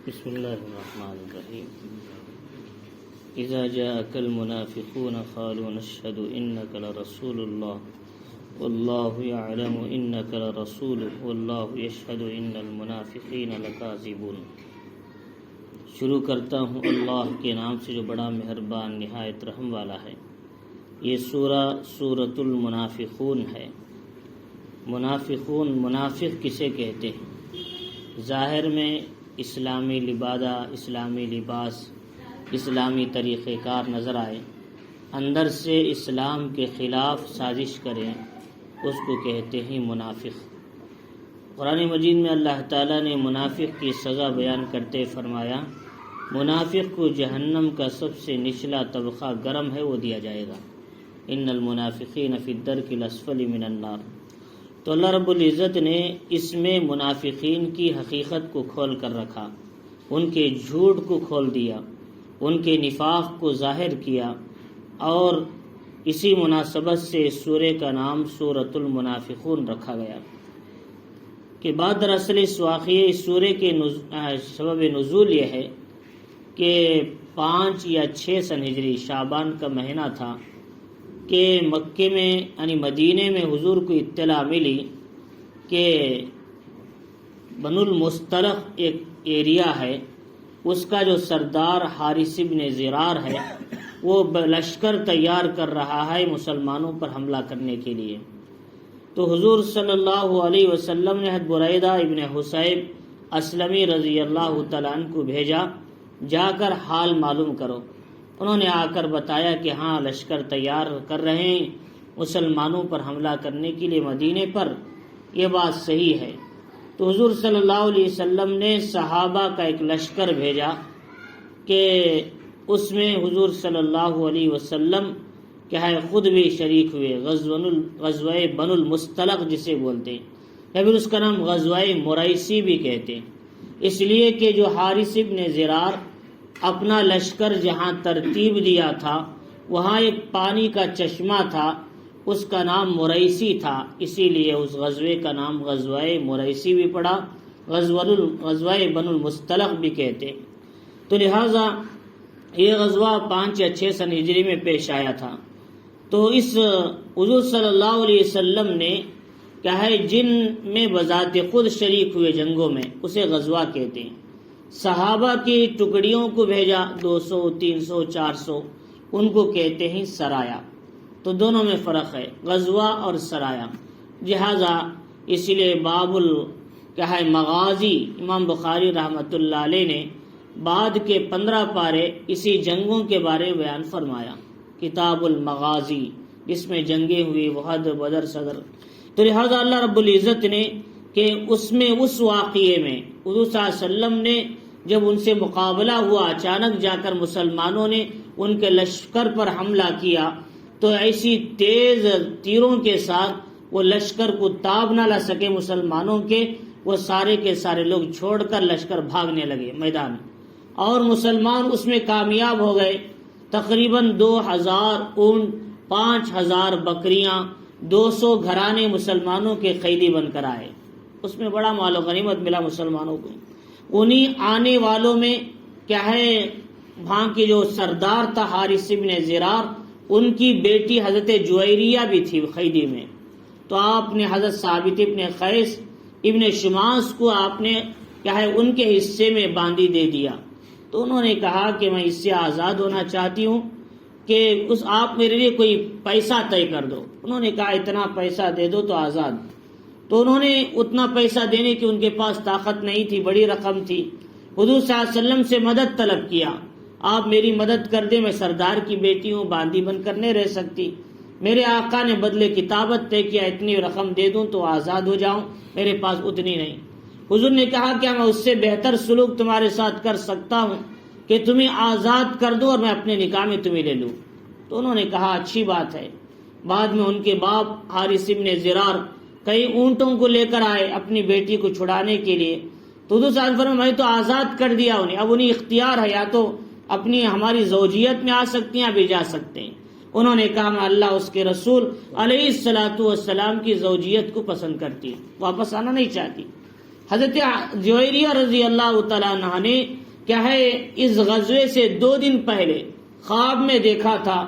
بسم اللہ الرحمن الرحیم اذا جاءك المنافقون قالوا نشهد انك لرسول الله والله يعلم انك لرسوله والله يشهد ان المنافقين لكاذبون۔ شروع کرتا ہوں اللہ کے نام سے جو بڑا مہربان نہایت رحم والا ہے۔ یہ سورہ سورۃ المنافقون ہے۔ منافقون، منافق کسے کہتے ہیں؟ ظاہر میں اسلامی لبادہ، اسلامی لباس، اسلامی طریقہ کار نظر آئے، اندر سے اسلام کے خلاف سازش کریں، اس کو کہتے ہیں منافق۔ قرآن مجید میں اللہ تعالیٰ نے منافق کی سزا بیان کرتے فرمایا، منافق کو جہنم کا سب سے نچلا طبقہ گرم ہے وہ دیا جائے گا، ان المنافقین فی الدرک الاسفل من النار۔ تو اللہ رب العزت نے اس میں منافقین کی حقیقت کو کھول کر رکھا، ان کے جھوٹ کو کھول دیا، ان کے نفاق کو ظاہر کیا، اور اسی مناسبت سے سورہ کا نام سورۃ المنافقون رکھا گیا۔ کہ بعد دراصل اس واقعے اس سورہ کے سبب نزول یہ ہے کہ 5 یا 6 سن ہجری شعبان کا مہینہ تھا کہ مکے میں یعنی مدینے میں حضور کو اطلاع ملی کہ بنو المصطلق ایک ایریا ہے، اس کا جو سردار حارث بن زرار ہے وہ لشکر تیار کر رہا ہے مسلمانوں پر حملہ کرنے کے لیے۔ تو حضور صلی اللہ علیہ وسلم نے حضرت بریدہ ابن حصیب اسلمی رضی اللہ تعالیٰ عنہ کو بھیجا، جا کر حال معلوم کرو۔ انہوں نے آ کر بتایا کہ ہاں لشکر تیار کر رہے ہیں مسلمانوں پر حملہ کرنے کے لیے مدینے پر، یہ بات صحیح ہے۔ تو حضور صلی اللہ علیہ وسلم نے صحابہ کا ایک لشکر بھیجا کہ اس میں حضور صلی اللہ علیہ وسلم کیا ہے خود بھی شریک ہوئے، غزوہ بنو المصطلق جسے بولتے ہیں، یا پھر اس کا نام غزوہ مریسی بھی کہتے ہیں، اس لیے کہ جو حارث بن زرار اپنا لشکر جہاں ترتیب دیا تھا وہاں ایک پانی کا چشمہ تھا، اس کا نام مریسی تھا، اسی لیے اس غزوے کا نام غزوہ مریسی بھی پڑا، غزوہ بنو المصطلق بھی کہتے۔ تو لہٰذا یہ غزوہ 5 یا 6 سن ہجری میں پیش آیا تھا۔ تو اس حضور صلی اللہ علیہ وسلم نے کیا ہے جن میں بذات خود شریک ہوئے جنگوں میں اسے غزوہ کہتے ہیں۔ صحابہ کی ٹکڑیوں کو بھیجا 200 300 400، ان کو کہتے ہیں سرایا۔ تو دونوں میں فرق ہے، غزوہ اور سرایا۔ لہذا اسی لیے باب کیا ہے مغازی، امام بخاری رحمۃ اللہ علیہ نے بعد کے 15 پارے اسی جنگوں کے بارے میں بیان فرمایا، کتاب المغازی، جس میں جنگیں ہوئی، وحد، بدر، صدر۔ تو لہذا اللہ رب العزت نے کہ اس میں اس واقعے میں حضور صلی اللہ علیہ وسلم نے جب ان سے مقابلہ ہوا، اچانک جا کر مسلمانوں نے ان کے لشکر پر حملہ کیا تو ایسی تیز تیروں کے ساتھ وہ لشکر کو تاب نہ لا سکے مسلمانوں کے، وہ سارے کے سارے لوگ چھوڑ کر لشکر بھاگنے لگے میدان، اور مسلمان اس میں کامیاب ہو گئے۔ تقریباً 2000 اونٹ، 5000 بکریاں، 200 گھرانے مسلمانوں کے قیدی بن کر آئے، اس میں بڑا مال و غنیمت ملا مسلمانوں کو۔ انہی آنے والوں میں کیا ہے وہاں کی جو سردار تھا حارث بن زرار، ان کی بیٹی حضرت جویریہ بھی تھی قیدی میں۔ تو آپ نے حضرت ثابت ابن قیس ابن شماس کو آپ نے کیا ہے ان کے حصے میں باندھی دے دیا۔ تو انہوں نے کہا کہ میں اس سے آزاد ہونا چاہتی ہوں، کہ آپ میرے لیے کوئی پیسہ طے کر دو۔ انہوں نے کہا اتنا پیسہ دے دو تو آزاد۔ تو انہوں نے اتنا پیسہ دینے کی ان کے پاس طاقت نہیں تھی، بڑی رقم تھی۔ حضور صلی اللہ علیہ وسلم سے مدد طلب کیا، آپ میری مدد کر دیں، میں سردار کی بیٹی ہوں، باندھی بن کر نہیں رہ سکتی۔ میرے آقا نے بدلے کتابت طے کیا، اتنی رقم دے دوں تو آزاد ہو جاؤں، میرے پاس اتنی نہیں۔ حضور نے کہا کیا میں اس سے بہتر سلوک تمہارے ساتھ کر سکتا ہوں کہ تمہیں آزاد کر دو اور میں اپنے نکاح میں تمہیں لے لوں؟ تو انہوں نے کہا اچھی بات ہے۔ بعد میں ان کے باپ حارث بن زرار کئی اونٹوں کو لے کر آئے اپنی بیٹی کو چھڑانے کے لیے۔ تو حضور صلی اللہ علیہ وسلم میں تو آزاد کر دیا انہیں، اب انہیں اختیار ہے، یا تو اپنی ہماری زوجیت میں آ سکتی ہیں، بھی جا سکتے ہیں۔ انہوں نے کہا میں اللہ اس کے رسول علیہ الصلوۃ والسلام کی زوجیت کو پسند کرتی ہوں، واپس آنا نہیں چاہتی۔ حضرت جویریہ رضی اللہ تعالیٰ عنہ نے کیا ہے اس غزوے سے 2 دن پہلے خواب میں دیکھا تھا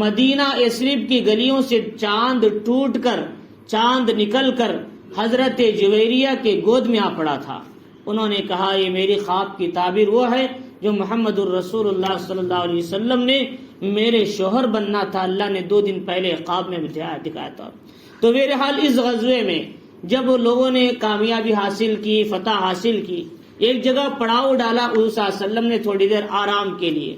مدینہ یثرب کی گلیوں سے چاند ٹوٹ کر، چاند نکل کر حضرت جویریہ کے گود میں آ پڑا تھا۔ انہوں نے کہا یہ میری خواب کی تعبیر وہ ہے جو محمد الرسول اللہ صلی اللہ علیہ وسلم نے میرے شوہر بننا تھا، اللہ نے 2 دن پہلے خواب میں دکھایا تھا۔ تو بہرحال اس غزوے میں جب لوگوں نے کامیابی حاصل کی، فتح حاصل کی، ایک جگہ پڑاؤ ڈالا حضور صلی اللہ علیہ وسلم نے تھوڑی دیر آرام کے لیے،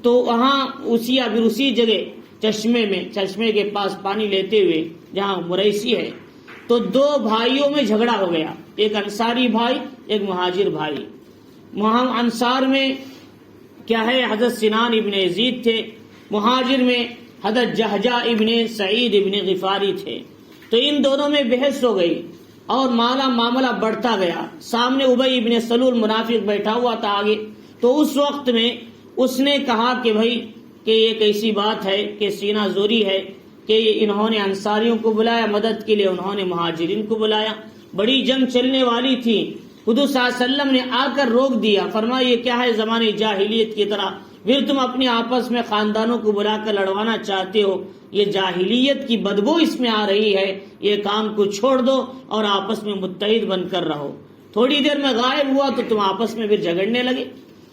تو وہاں اسی جگہ چشمے کے پاس پانی لیتے ہوئے جہاں مریسی ہے، تو 2 بھائیوں میں جھگڑا ہو گیا، ایک انصاری بھائی ایک مہاجر بھائی۔ وہاں انصار میں کیا ہے حضرت سنان ابن یزید تھے، مہاجر میں حضرت جہجہ ابن سعید ابن غفاری تھے۔ تو ان دونوں میں بحث ہو گئی اور معاملہ بڑھتا گیا۔ سامنے ابی ابن سلول منافق بیٹھا ہوا تھا آگے، تو اس وقت میں اس نے کہا کہ بھائی کہ یہ کیسی بات ہے کہ سینہ زوری ہے کہ انہوں نے انصاریوں کو بلایا مدد کے لیے، انہوں نے مہاجرین کو بلایا، بڑی جنگ چلنے والی تھی۔ حضور صلی اللہ علیہ وسلم نے آ کر روک دیا، فرمایا یہ کیا ہے زمانے جاہلیت کی طرح، پھر تم اپنے آپس میں خاندانوں کو بلا کر لڑوانا چاہتے ہو، یہ جاہلیت کی بدبو اس میں آ رہی ہے، یہ کام کو چھوڑ دو اور آپس میں متحد بن کر رہو۔ تھوڑی دیر میں غائب ہوا تو تم آپس میں پھر جھگڑنے لگے،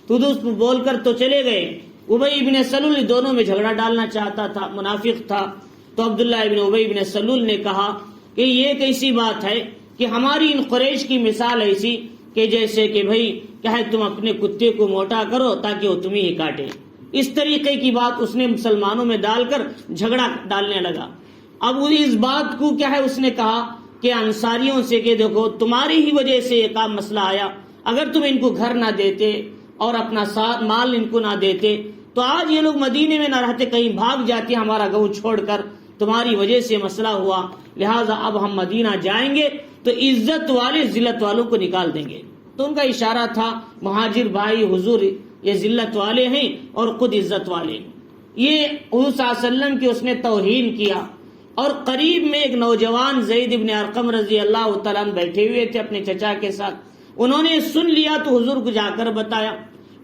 تو دوست بول کر تو چلے گئے۔ ابی ابن سلول دونوں میں جھگڑا ڈالنا چاہتا تھا، منافق تھا۔ تو عبداللہ ابن ابی ابن سلول نے کہا کہ یہ کیسی بات ہے کہ ہماری ان قریش کی مثال ایسی کہ جیسے کہ بھائی کیا ہے تم اپنے کتے کو موٹا کرو تاکہ وہ تمہیں ہی کاٹے، اس طریقے کی بات اس نے مسلمانوں میں ڈال کر جھگڑا ڈالنے لگا۔ اب اس بات کو کیا ہے اس نے کہا کہ انصاریوں سے کہ دیکھو تمہاری ہی وجہ سے یہ کام مسئلہ آیا، اگر تم ان کو گھر نہ دیتے اور اپنا ساتھ مال ان کو نہ دیتے تو آج یہ لوگ مدینے میں نہ رہتے، کہیں بھاگ جاتے ہمارا گاؤں چھوڑ کر، تمہاری وجہ سے مسئلہ ہوا، لہٰذا اب ہم مدینہ جائیں گے تو عزت والے ذلت والوں کو نکال دیں گے۔ تو ان کا اشارہ تھا مہاجر بھائی حضور یہ ذلت والے ہیں اور خود عزت والے ہیں۔ یہ حضور صلی اللہ علیہ وسلم کی اس نے توہین کیا۔ اور قریب میں ایک نوجوان زید ابن ارقم رضی اللہ تعالیٰ عنہ بیٹھے ہوئے تھے اپنے چچا کے ساتھ، انہوں نے سن لیا تو حضور کو جا کر بتایا۔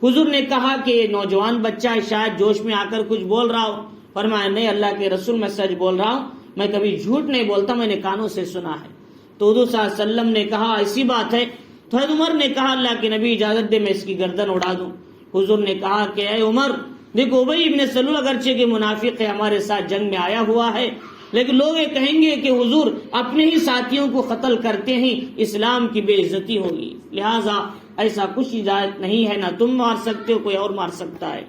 حضور نے کہا کہ یہ نوجوان بچہ شاید جوش میں آ کر کچھ بول رہا ہو، فرمایا نہیں اللہ کے رسول میں سچ بول رہا ہوں، میں کبھی جھوٹ نہیں بولتا، میں نے کانوں سے سنا ہے۔ تو حضور صلی اللہ علیہ وسلم نے کہا ایسی بات ہے؟ تو حضرت عمر نے کہا اللہ کے نبی اجازت دے میں اس کی گردن اڑا دوں۔ حضور نے کہا کہ اے عمر دیکھو ابی ابن سلول اگرچہ کہ منافق ہے، ہمارے ساتھ جنگ میں آیا ہوا ہے، لیکن لوگ یہ کہیں گے کہ حضور اپنے ہی ساتھیوں کو قتل کرتے ہیں، اسلام کی بے عزتی ہوگی، لہٰذا ایسا کچھ اجازت نہیں ہے، نہ تم مار سکتے ہو کوئی اور مار سکتا ہے۔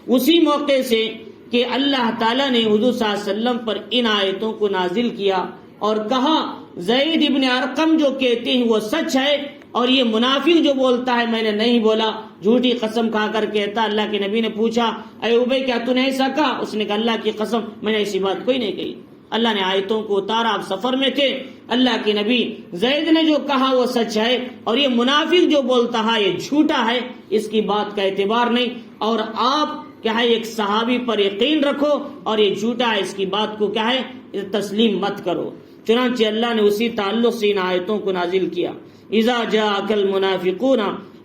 اسی موقع سے کہ اللہ تعالیٰ نے حضور صلی اللہ علیہ وسلم پر ان آیتوں کو نازل کیا اور کہا زید ابن ارقم جو کہتے ہیں وہ سچ ہے، اور یہ منافق جو بولتا ہے میں نے نہیں بولا، جھوٹی قسم کھا کر کہتا۔ اللہ کے نبی نے پوچھا اے ابی کیا تو نے ایسا کہا؟ اس نے کہا اللہ کی قسم میں نے ایسی بات کوئی نہیں کہی۔ اللہ نے آیتوں کو اتارا، آپ سفر میں تھے، اللہ کے نبی زید نے جو کہا وہ سچ ہے، اور یہ منافق جو بولتا ہے یہ جھوٹا ہے، اس کی بات کا اعتبار نہیں، اور آپ کیا ہے ایک صحابی پر یقین رکھو اور یہ جھوٹا ہے اس کی بات کو کیا ہے تسلیم مت کرو۔ چنانچہ اللہ نے اسی تعلق سے ان آیتوں کو نازل کیا، اذا جاءک المنافقون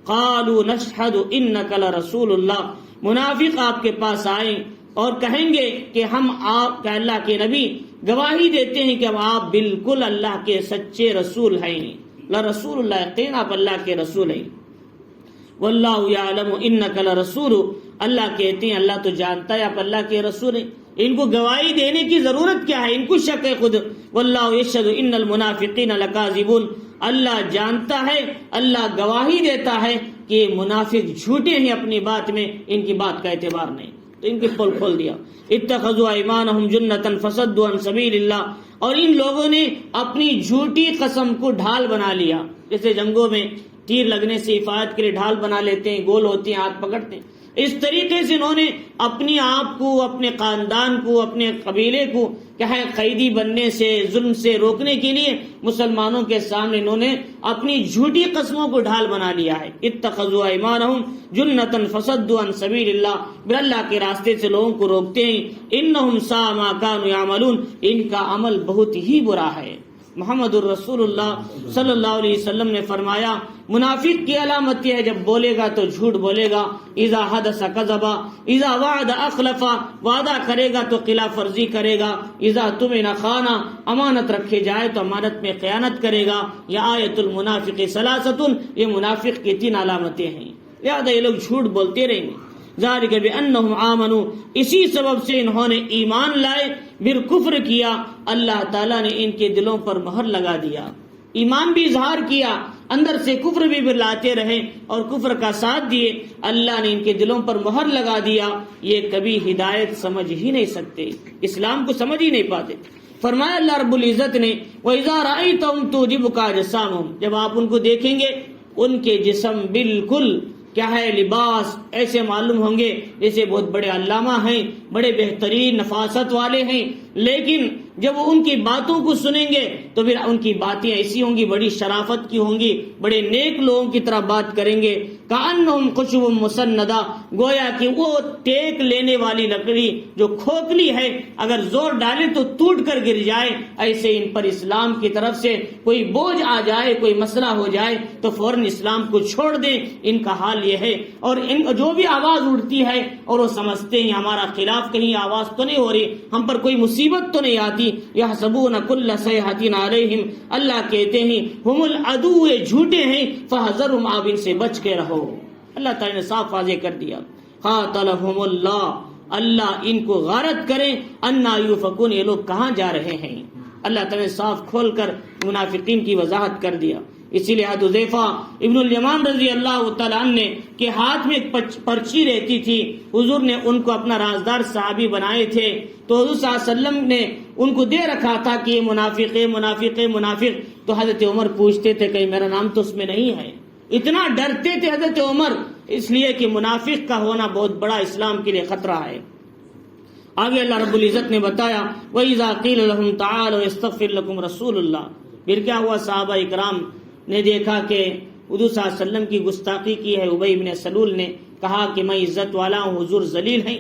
قالوا نشهد انک لرسول اللہ، منافق آپ کے پاس آئیں اور کہیں گے کہ ہم آپ کا اللہ کے نبی گواہی دیتے ہیں کہ آپ بالکل اللہ کے سچے رسول ہیں، لرسول اللہ، یقین آپ اللہ کے رسول ہیں۔ واللہ یعلم انک لرسول، اللہ کہتے ہیں اللہ تو جانتا ہے آپ اللہ کے رسول ہیں، ان کو گواہی دینے کی ضرورت کیا ہے، ان کو شک ہے خود۔ واللہ یشہد ان المنافقین لکاذبون، اللہ جانتا ہے، اللہ گواہی دیتا ہے کہ یہ منافق جھوٹے ہیں اپنی بات میں، ان کی بات کا اعتبار نہیں، تو ان کی پول کھول دیا۔ اتخذوا ایمانہم جنۃ فصدوا عن سبیل اللہ، اور ان لوگوں نے اپنی جھوٹی قسم کو ڈھال بنا لیا، جیسے جنگوں میں تیر لگنے سے حفاظت کے لیے ڈھال بنا لیتے ہیں، گول ہوتی ہیں، ہاتھ پکڑتے ہیں، اس طریقے سے انہوں نے اپنی آپ کو، اپنے خاندان کو، اپنے قبیلے کو کیا ہے قیدی بننے سے، ظلم سے روکنے کے لیے مسلمانوں کے سامنے انہوں نے اپنی جھوٹی قسموں کو ڈھال بنا لیا ہے۔ اتخذوا ایمانہم جنۃ فصدوا عن سبیل اللہ، پھر اللہ کے راستے سے لوگوں کو روکتے ہیں۔ انہم ساء ما کانوا یعملون، ان کا عمل بہت ہی برا ہے۔ محمد الرسول اللہ صلی اللہ علیہ وسلم نے فرمایا منافق کی علامت یہ ہے جب بولے گا تو جھوٹ بولے گا، اذا حدث کذب، اذا وعد اخلف، وعدہ کرے گا تو خلاف ورزی کرے گا، اذا اؤتمن خان، امانت رکھے جائے تو امانت میں خیانت کرے گا۔ یہ آیت المنافق ثلاثۃ، یہ منافق کی 3 علامتیں ہیں، لہذا یہ لوگ جھوٹ بولتے رہیں گے۔ ذالک بانہم آمنوا، اسی سبب سے انہوں نے ایمان لائے، پھر کفر کیا، اللہ تعالیٰ نے ان کے دلوں پر مہر لگا دیا، ایمان بھی اظہار کیا، اندر سے کفر بھی لاتے رہے اور کفر کا ساتھ دیے، اللہ نے ان کے دلوں پر مہر لگا دیا، یہ کبھی ہدایت سمجھ ہی نہیں سکتے، اسلام کو سمجھ ہی نہیں پاتے۔ فرمایا اللہ رب العزت نے وَإِذَا رَأَيْتَهُمْ تُعْجِبُكَ أَجْسَامُهُمْ، جب آپ ان کو دیکھیں گے ان کے جسم بالکل کیا ہے، لباس ایسے معلوم ہوں گے جیسے بہت بڑے علامہ ہیں، بڑے بہترین نفاست والے ہیں، لیکن جب وہ ان کی باتوں کو سنیں گے تو پھر ان کی باتیں ایسی ہوں گی، بڑی شرافت کی ہوں گی، بڑے نیک لوگوں کی طرح بات کریں گے، کأنہم خشب مسندہ، گویا کہ وہ ٹیک لینے والی لکڑی جو کھوکھلی ہے، اگر زور ڈالے تو ٹوٹ کر گر جائے، ایسے ان پر اسلام کی طرف سے کوئی بوجھ آ جائے، کوئی مسئلہ ہو جائے تو فوراً اسلام کو چھوڑ دیں، ان کا حال یہ ہے۔ اور ان جو بھی آواز اڑتی ہے اور وہ سمجھتے ہیں ہمارا خلاف کہیں آواز تو نہیں ہو رہی، ہم پر کوئی مصیبت تو نہیں آتی، یحسبون کل صیحۃ علیہم، اللہ کہتے ہیں ہم العدو، جھوٹے ہیں، فاحذرہم، آپ ان سے بچ کے رہو۔ اللہ تعالیٰ نے صاف واضح کر دیا، قاتلہم اللہ، اللہ ان کو غارت کریں، انا یوفکون، یہ لوگ کہاں جا رہے ہیں۔ اللہ تعالیٰ نے صاف کھول کر منافقین کی وضاحت کر دیا۔ اسی لیے حذیفہ ابن الیمان رضی اللہ تعالیٰ عنہ نے کے ہاتھ میں ایک پرچی رہتی تھی، حضور نے ان کو اپنا رازدار صحابی بنائے تھے، تو حضور صلی اللہ علیہ وسلم نے ان کو دے رکھا تھا کہ یہ منافق ہے، منافق ہے، منافق، تو حضرت عمر پوچھتے تھے کہیں میرا نام تو اس میں نہیں ہے، اتنا ڈرتے تھے حضرت عمر، اس لیے کہ منافق کا ہونا بہت بڑا اسلام کے لیے خطرہ ہے۔ آگے اللہ رب العزت نے بتایا وَإِذَا قِيلَ لَهُمْ تَعَالَوْا يَسْتَغْفِرْ لَكُمْ رَسُولُ اللَّهِ، پھر کیا ہوا، صحابہ اکرام نے دیکھا کہ حضور صلی اللہ علیہ وسلم کی گستاخی کی ہے، ابی بن سلول نے کہا کہ میں عزت والا ہوں، حضور ذلیل ہیں،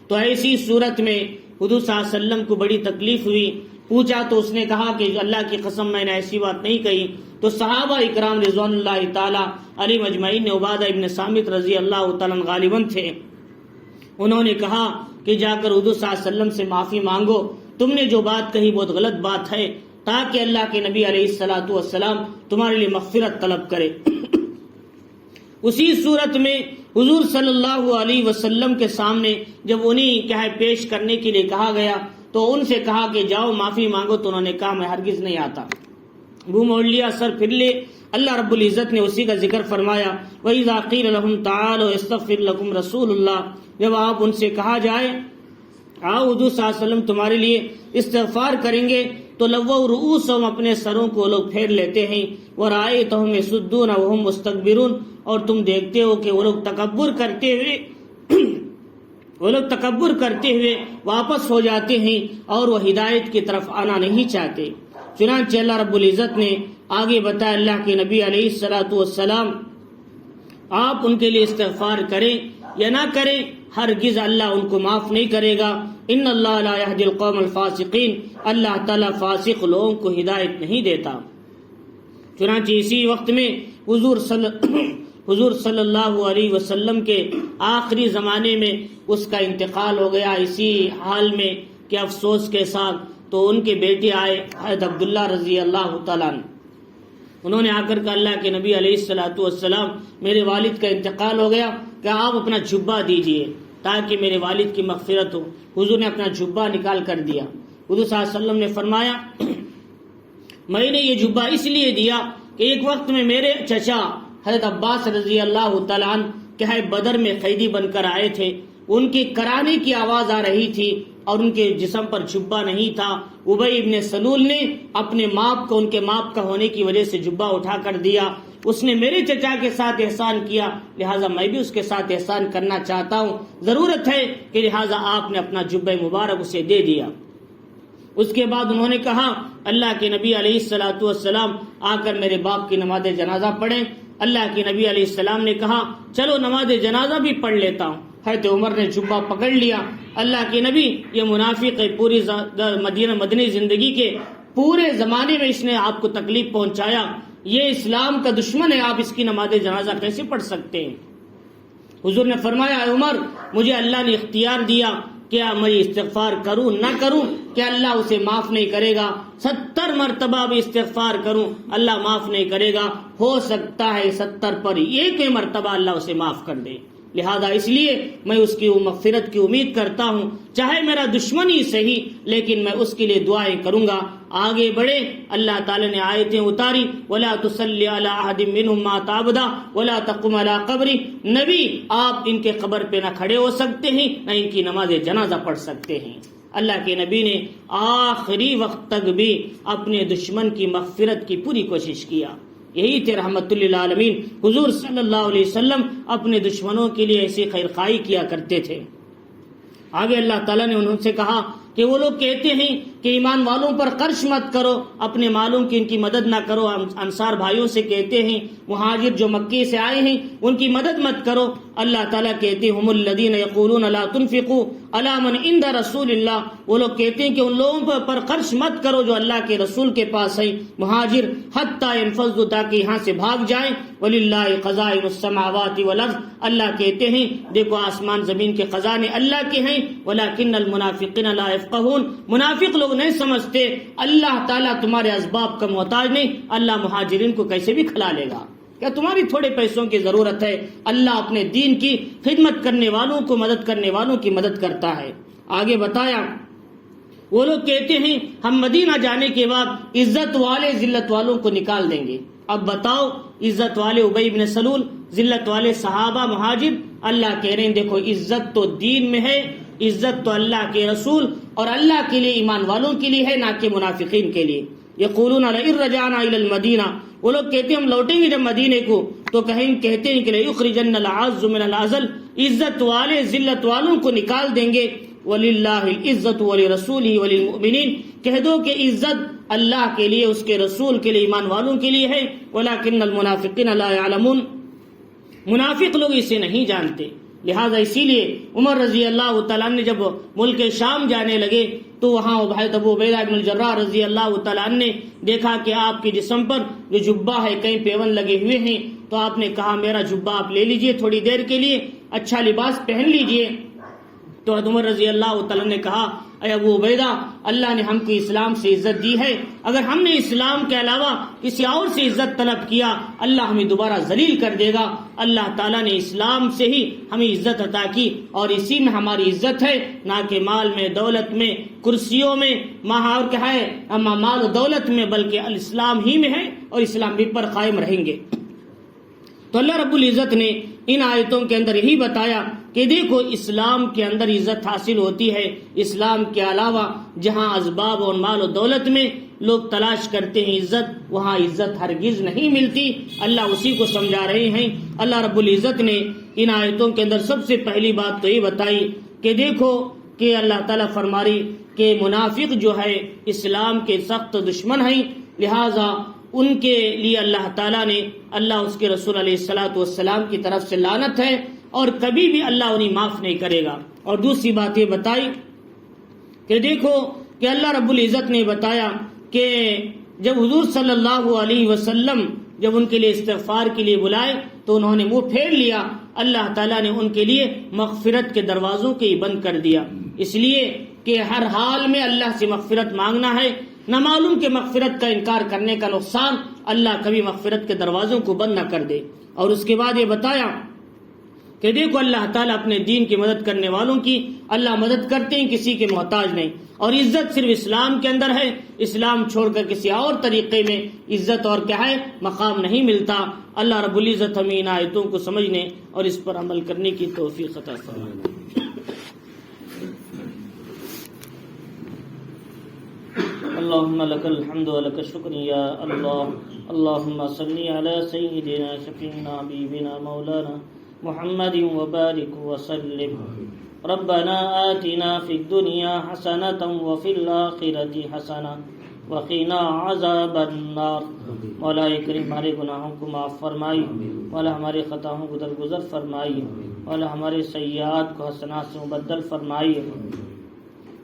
تو ایسی صورت میں حضور صلی اللہ علیہ وسلم کو بڑی تکلیف ہوئی، پوچھا تو اس نے کہا کہ اللہ کی قسم میں نے ایسی بات نہیں کہی، تو صحابہ اکرام رضوان اللہ تعالی علیہ مجمعین نے عبادہ ابن صامت رضی اللہ تعالیٰ غالباً تھے، انہوں نے کہا کہ جا کر حضور صلی اللہ علیہ وسلم سے معافی مانگو، تم نے جو بات کہی بہت غلط بات ہے، تاکہ اللہ کے نبی علیہ الصلوۃ والسلام تمہارے لیے مغفرت طلب کرے۔ اسی صورت میں حضور صلی اللہ علیہ وسلم کے سامنے جب انہیں کیا ہے پیش کرنے کے لیے کہا گیا تو ان سے کہا کہ جاؤ معافی مانگو، تو انہوں نے کہا میں ہرگز نہیں آتا، منہ موڑ لیا، سر پھر لے۔ اللہ رب العزت نے اسی کا ذکر فرمایا وَإِذَا قِيلَ لَهُمْ تَعَالَوْا يَسْتَغْفِرْ لَكُمْ رَسُولُ اللَّهِ، جب آپ ان سے کہا جائے آؤ حضور صلی اللہ علیہ وسلم تمہارے لیے استغفار کریں گے، تو لووا رؤوسہم، اپنے سروں کو لوگ پھیر لیتے ہیں، ورأیتہم یصدون وہم مستکبرون، اور تم دیکھتے ہو کہ وہ لوگ تکبر کرتے ہوئے واپس ہو جاتے ہیں اور وہ ہدایت کی طرف آنا نہیں چاہتے۔ چنانچہ اللہ رب العزت نے آگے بتایا اللہ کے نبی علیہ الصلوۃ والسلام آپ ان کے لیے استغفار کریں یا نہ کریں، ہرگز اللہ ان کو معاف نہیں کرے گا۔ ان اللہ لا یہدی القوم الفاسقین، اللہ تعالیٰ فاسق لوگوں کو ہدایت نہیں دیتا۔ چنانچہ اسی وقت میں حضور صلی اللہ علیہ وسلم کے آخری زمانے میں اس کا انتقال ہو گیا، اسی حال میں کہ افسوس کے ساتھ، تو ان کے بیٹے آئے حضرت عبداللہ رضی اللہ تعالیٰ عنہ، انہوں نے آ کر کہا اللہ کے نبی علیہ الصلوۃ والسلام میرے والد کا انتقال ہو گیا، کہ آپ اپنا جبہ دیجئے تاکہ میرے والد کی مغفرت ہو۔ حضور نے اپنا جبہ نکال کر دیا۔ حضور صلی اللہ علیہ وسلم نے فرمایا میں نے یہ جبہ اس لیے دیا کہ ایک وقت میں میرے چچا حضرت عباس رضی اللہ تعالیٰ عنہ کہ بدر میں قیدی بن کر آئے تھے، ان کی کرانے کی آواز آ رہی تھی اور ان کے جسم پر جبہ نہیں تھا، ابی ابن سلول نے اپنے ماپ کو ان کے ماپ کا ہونے کی وجہ سے جبہ اٹھا کر دیا، اس نے میرے چچا کے ساتھ احسان کیا، لہٰذا میں بھی اس کے ساتھ احسان کرنا چاہتا ہوں، ضرورت ہے کہ لہٰذا آپ نے اپنا جبہ مبارک اسے دے دیا۔ اس کے بعد انہوں نے کہا اللہ کے نبی علیہ الصلوۃ والسلام آ کر میرے باپ کی نماز جنازہ پڑھیں۔ اللہ کے نبی علیہ السلام نے کہا چلو نماز جنازہ بھی پڑھ لیتا ہوں۔ حضرت عمر نے جبہ پکڑ لیا، اللہ کے نبی یہ منافق ہے، پوری مدنی زندگی کے پورے زمانے میں اس نے آپ کو تکلیف پہنچایا، یہ اسلام کا دشمن ہے، آپ اس کی نماز جنازہ کیسے پڑھ سکتے ہیں؟ حضور نے فرمایا اے عمر، مجھے اللہ نے اختیار دیا کیا میں استغفار کروں نہ کروں، کیا اللہ اسے معاف نہیں کرے گا؟ 70 مرتبہ بھی استغفار کروں اللہ معاف نہیں کرے گا، ہو سکتا ہے 70 پر ایک مرتبہ اللہ اسے معاف کر دے، لہذا اس لیے میں اس کی مغفرت کی امید کرتا ہوں، چاہے میرا دشمن ہی صحیح لیکن میں اس کے لیے دعائیں کروں گا۔ آگے بڑھے، اللہ تعالی نے آیتیں اتاری، وَلَا تُصَلِّ عَلَىٰ أَحَدٍ مِّنْهُمْ مَاتَ أَبَدًا وَلَا تَقُمْ عَلَىٰ قَبْرِهِ، نبی آپ ان کے قبر پہ نہ کھڑے ہو سکتے ہیں نہ ان کی نماز جنازہ پڑھ سکتے ہیں۔ اللہ کے نبی نے آخری وقت تک بھی اپنے دشمن کی مغفرت کی پوری کوشش کیا، یہی تھے رحمت للعالمین حضور صلی اللہ علیہ وسلم، اپنے دشمنوں کے لیے ایسی خیر خواہی کیا کرتے تھے۔ آگے اللہ تعالیٰ نے انہوں سے کہا کہ وہ لوگ کہتے ہیں کہ ایمان والوں پر قرض مت کرو، اپنے مالوں کی ان کی مدد نہ کرو، انصار بھائیوں سے کہتے ہیں مہاجر جو مکی سے آئے ہیں ان کی مدد مت کرو، اللہ تعالیٰ کہتے ہیں ہم الذین یقولون لا تنفقوا علی من عند رسول اللہ، وہ لوگ کہتے ہیں کہ ان لوگوں پر خرچ مت کرو جو اللہ کے رسول کے پاس ہیں، مہاجر حتی ينفضوا، تاکہ یہاں سے بھاگ جائیں، وللہ خزائن السماوات والارض، اللہ کہتے ہیں دیکھو آسمان زمین کے خزانے اللہ کے ہیں، ولکن المنافقین لا یفقهون، منافق لوگ نہیں سمجھتے اللہ تعالیٰ تمہارے اسباب کا محتاج نہیں، اللہ مہاجرین کو کیسے بھی کھلا لے گا، کیا تمہاری تھوڑے پیسوں کی ضرورت ہے؟ اللہ اپنے دین کی خدمت کرنے والوں کو، مدد کرنے والوں کی مدد کرتا ہے۔ آگے بتایا وہ لوگ کہتے ہیں ہم مدینہ جانے کے بعد عزت والے ذلت والوں کو نکال دیں گے۔ اب بتاؤ، عزت والے ابی بن سلول، ذلت والے صحابہ مہاجر، اللہ کہہ رہے ہیں دیکھو عزت تو دین میں ہے، عزت تو اللہ کے رسول اور اللہ کے لیے، ایمان والوں کے لیے ہے، نہ کہ منافقین کے لیے۔ یقولون لئن رجعنا الى المدینہ، وہ لوگ کہتے ہیں ہم لوٹیں گے جب مدینے کو تو کہتے ہیں کہ لَيُخْرِجَنَّ الْأَعَزُّ مِنَ الْأَذَلِّ، عزت والے ذلت والوں کو نکال دیں گے، وَلِلَّهِ الْعِزَّةُ وَلِرَسُولِهِ وَلِلْمُؤْمِنِينَ، کہہ دو کہ عزت اللہ کے لیے، اس کے رسول کے لیے، ایمان والوں کے لیے ہے، وَلَكِنَّ الْمُنَافِقِينَ لَا يَعْلَمُونَ، منافق لوگ اسے نہیں جانتے۔ لہذا اسی لیے عمر رضی اللہ تعالیٰ نے جب ملک شام جانے لگے تو وہاں ابو عبیدہ بن الجراح رضی اللہ تعالیٰ نے دیکھا کہ آپ کے جسم پر جو جبہ ہے کئی پیون لگے ہوئے ہیں، تو آپ نے کہا میرا جبہ آپ لے لیجئے تھوڑی دیر کے لیے، اچھا لباس پہن لیجئے۔ تو عمر رضی اللہ تعالیٰ نے کہا اے ابو عبیدہ، اللہ نے ہم کو اسلام سے عزت دی ہے، اگر ہم نے اسلام کے علاوہ کسی اور سے عزت طلب کیا اللہ ہمیں دوبارہ ذلیل کر دے گا، اللہ تعالیٰ نے اسلام سے ہی ہمیں عزت عطا کی اور اسی میں ہماری عزت ہے، نہ کہ مال میں، دولت میں، کرسیوں میں، اور کیا ہے مال و دولت میں، بلکہ الاسلام ہی میں ہے اور اسلام بھی پر قائم رہیں گے۔ تو اللہ رب العزت نے ان آیتوں کے اندر یہی بتایا کہ دیکھو اسلام کے اندر عزت حاصل ہوتی ہے، اسلام کے علاوہ جہاں اسباب اور مال و دولت میں لوگ تلاش کرتے ہیں عزت، وہاں عزت ہرگز نہیں ملتی، اللہ اسی کو سمجھا رہے ہیں۔ اللہ رب العزت نے ان آیتوں کے اندر سب سے پہلی بات تو یہ بتائی کہ دیکھو کہ اللہ تعالیٰ فرما رہی کہ منافق جو ہے اسلام کے سخت دشمن ہیں، لہٰذا ان کے لیے اللہ تعالیٰ نے، اللہ اس کے رسول علیہ الصلوۃ والسلام کی طرف سے لعنت ہے اور کبھی بھی اللہ انہیں معاف نہیں کرے گا۔ اور دوسری بات یہ بتائی کہ دیکھو کہ اللہ رب العزت نے بتایا کہ جب حضور صلی اللہ علیہ وسلم جب ان کے لیے استغفار کے لیے بلائے تو انہوں نے منہ پھیر لیا، اللہ تعالیٰ نے ان کے لیے مغفرت کے دروازوں کو ہی بند کر دیا، اس لیے کہ ہر حال میں اللہ سے مغفرت مانگنا ہے، نہ معلوم کہ مغفرت کا انکار کرنے کا نقصان، اللہ کبھی مغفرت کے دروازوں کو بند نہ کر دے۔ اور اس کے بعد یہ بتایا کہ دیکھو اللہ تعالیٰ اپنے دین کی مدد کرنے والوں کی اللہ مدد کرتے ہیں، کسی کے محتاج نہیں، اور عزت صرف اسلام کے اندر ہے، اسلام چھوڑ کر کسی اور طریقے میں عزت اور کیا ہے مقام نہیں ملتا۔ اللہ رب العزت ہمیں ان آیتوں کو سمجھنے اور اس پر عمل کرنے کی توفیق عطا فرمائے۔ اللهم لك الحمد ولك الشكر يا الله، اللهم صل على سيدنا شفيعنا حبيبنا مولانا محمد وبارك وسلم۔ ربنا آتنا في الدنيا حسنة وفي الآخرة حسنة وقنا عذاب النار۔ مولا کریم ہمارے گناہوں کو معاف فرمائی، مولا ہمارے خطاؤں کو درگزر فرمائی، مولا ہمارے سیئات کو حسنات سے مبدل فرمائیے۔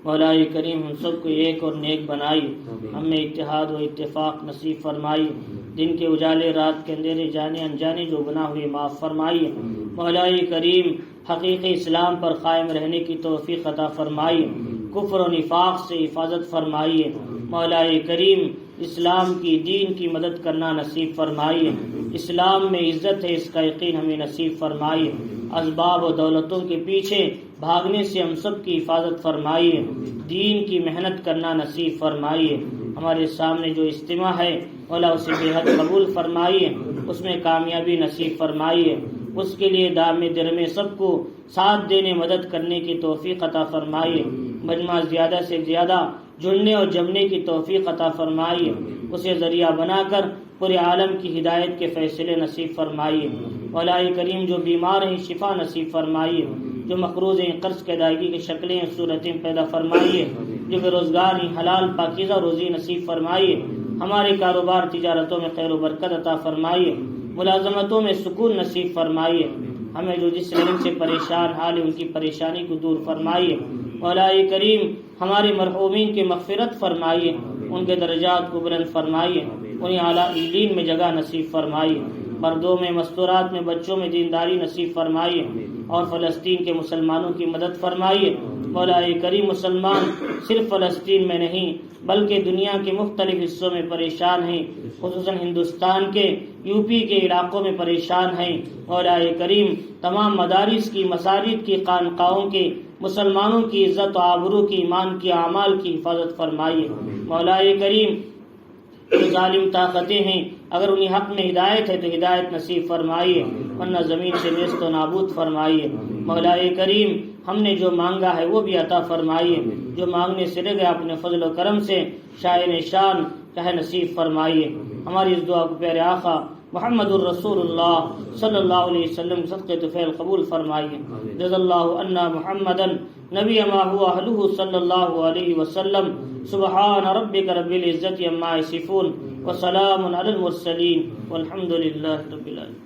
مولا کریم ہم سب کو ایک اور نیک بنائیے، ہمیں اتحاد و اتفاق نصیب فرمائیے، دن کے اجالے رات کے اندھیرے جانے انجانے جو گناہ ہوئے معاف فرمائیے۔ مولا کریم حقیقی اسلام پر قائم رہنے کی توفیق عطا فرمائیے، کفر و نفاق سے حفاظت فرمائیے۔ مولا کریم اسلام کی دین کی مدد کرنا نصیب فرمائیے، اسلام میں عزت ہے اس کا یقین ہمیں نصیب فرمائیے، اسباب و دولتوں کے پیچھے بھاگنے سے ہم سب کی حفاظت فرمائیے، دین کی محنت کرنا نصیب فرمائیے۔ ہمارے سامنے جو اجتماع ہے مولا اسے بے حد قبول فرمائیے، اس میں کامیابی نصیب فرمائیے، اس کے لیے دامے درمے سب کو ساتھ دینے مدد کرنے کی توفیق عطا فرمائیے، مجمع زیادہ سے زیادہ جڑنے اور جمنے کی توفیق عطا فرمائیے، اسے ذریعہ بنا کر پورے عالم کی ہدایت کے فیصلے نصیب فرمائیے۔ مولا کریم جو بیمار ہیں شفا نصیب فرمائیے، جو مقروض ہیں قرض کی ادائیگی کی شکلیں صورتیں پیدا فرمائیے، جو بے روزگار ہیں حلال پاکیزہ روزی نصیب فرمائیے، ہمارے کاروبار تجارتوں میں خیر و برکت عطا فرمائیے، ملازمتوں میں سکون نصیب فرمائیے، ہمیں جو جس رنگ سے پریشان حال ہے ان کی پریشانی کو دور فرمائیے۔ مولا کریم ہمارے مرحومین کی مغفرت فرمائیے، ان کے درجات کو بلند فرمائیے، انہیں اعلیٰ علین میں جگہ نصیب فرمائیے، مردوں میں مستورات میں بچوں میں دینداری نصیب فرمائیے، اور فلسطین کے مسلمانوں کی مدد فرمائیے۔ مولا کریم مسلمان صرف فلسطین میں نہیں بلکہ دنیا کے مختلف حصوں میں پریشان ہیں، خصوصاً ہندوستان کے یو پی کے علاقوں میں پریشان ہیں۔ مولا کریم تمام مدارس کی مساجد کی خانقاہوں کے مسلمانوں کی عزت و آبرو کی ایمان کی اعمال کی حفاظت فرمائیے۔ مولا کریم جو ظالم طاقتیں ہیں اگر انہیں حق میں ہدایت ہے تو ہدایت نصیب فرمائیے، ورنہ زمین سے نیست و نابود فرمائیے۔ مولا کریم ہم نے جو مانگا ہے وہ بھی عطا فرمائیے، جو مانگنے سے رہ گیا اپنے فضل و کرم سے شائن شان چاہے نصیب فرمائیے۔ ہماری اس دعا کو پیارے آقا محمد الرسول اللہ صلی اللہ علیہ وسلم صدقے طفیل قبول فرمائیے۔ جزا اللہ عنا محمدا نبی ما هو اہلہ صلی اللہ علیہ وسلم۔ سبحان ربک رب العزت عما یصفون وسلام علی المرسلین والحمد للہ رب العالمین۔